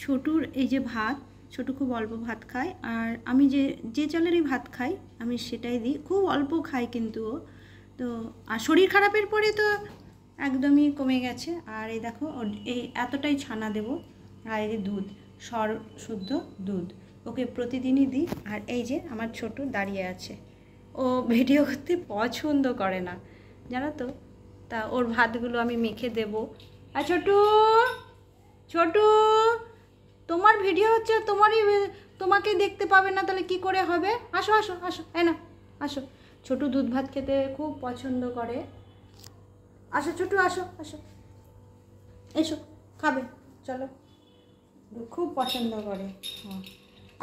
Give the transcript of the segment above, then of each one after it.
ছোটুর এই যে ভাত, ছোটু খুব অল্প ভাত খায়, আর আমি যে চালেরই ভাত খাই আমি সেটাই দিই, খুব অল্প খাই কিন্তু ও তো। আর শরীর খারাপের পরে তো একদমই কমে গেছে। আর এই দেখো এই এতটাই ছানা দেব, আর এই যে দুধ, শুদ্ধ দুধ ওকে প্রতিদিনই দিই। আর এই যে আমার ছোটু দাঁড়িয়ে আছে, ও ভিডিও করতে পছন্দ করে না জানো তো, তা ওর ভাতগুলো আমি মেখে দেব। আর ছোটু ছোটু তোমার ভিডিও হচ্ছে, তোমাকে দেখতে পাবে না, তাহলে কি করে হবে? আসো আসো আসো, না আসো। ছোটু দুধ ভাত খেতে খুব পছন্দ করে। আসো ছোটু, আসো আসো, এসো খাবে, চলো। খুব পছন্দ করে। হ্যাঁ,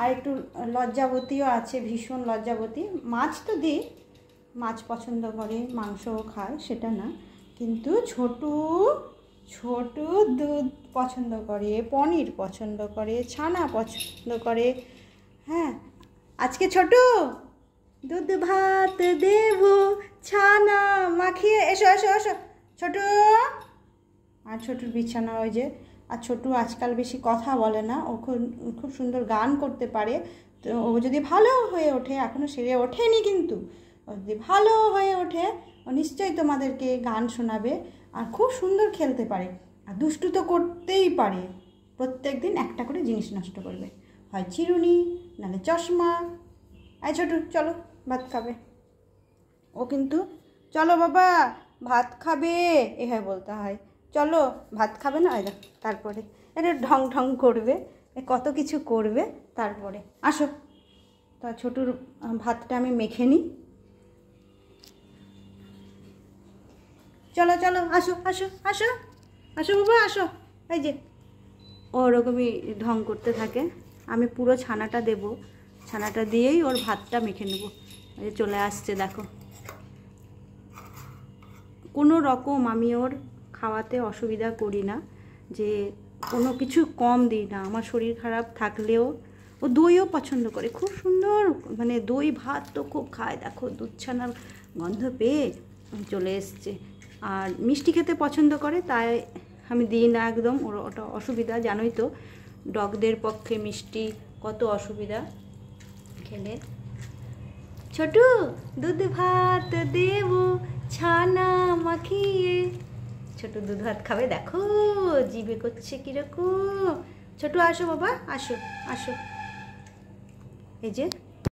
আর একটু লজ্জাবতীও আছে, ভীষণ লজ্জাবতী। মাছ তো দিই, মাছ পছন্দ করে, মাংসও খায়, সেটা না, কিন্তু ছোটু দুধ পছন্দ করে, পনির পছন্দ করে, ছানা পছন্দ করে। হ্যাঁ, আজকে ছোটু দুধ ভাত দেব ছানা মাখিয়ে, এসো এসো এসো ছোটু। আর ছোটুর বিছানা ওই যে। আর ছোটু আজকাল বেশি কথা বলে না, ও খুব সুন্দর গান করতে পারে। তো ও যদি ভালো হয়ে ওঠে, এখনও সেরে ওঠেনি কিন্তু, ও যদি ভালো হয়ে ওঠে ও নিশ্চয়ই তোমাদেরকে গান শোনাবে। আর খুব সুন্দর খেলতে পারে, আর দুষ্টু তো করতেই পারে। প্রত্যেক দিন একটা করে জিনিস নষ্ট করবে, হয় চিরুনি, নাহলে চশমা। এই ছোটু চলো ভাত খাবে। ও কিন্তু চলো বাবা ভাত খাবে এভাবে বলতে হয়, চলো ভাত খাবে না, তারপরে এটা ঢং ঢং করবে, কত কিছু করবে, তারপরে আসো। তা ছোটুর ভাতটা আমি মেখে নিই। চলো চলো আসো আসো আসো আসো বাবা আসো। এই যে ওরকমই ঢং করতে থাকে। আমি পুরো ছানাটা দেব, ছানাটা দিয়েই ওর ভাতটা মেখে নেব। এই চলে আসছে দেখো। কোনো রকম আমি ওর খাওয়াতে অসুবিধা করি না, যে কোনো কিছু কম দিই না। আমার শরীর খারাপ থাকলেও ও দইও পছন্দ করে, খুব সুন্দর, মানে দই ভাত তো খুব খায়। দেখো দুধ ছানার গন্ধ পেয়ে চলে এসছে। আর মিষ্টি খেতে পছন্দ করে, তাই আমি দিই না একদম, ওর ওটা অসুবিধা, জানোই তো ডগদের পক্ষে মিষ্টি কত অসুবিধা খেলে। ছোটু দুধ ভাত দেব ছানা মাখিয়ে। ছোটু দুধ ভাত খাবে, দেখো জিভে করছে কিরকম। ছোটু আসো বাবা, আসো আসো। এই যে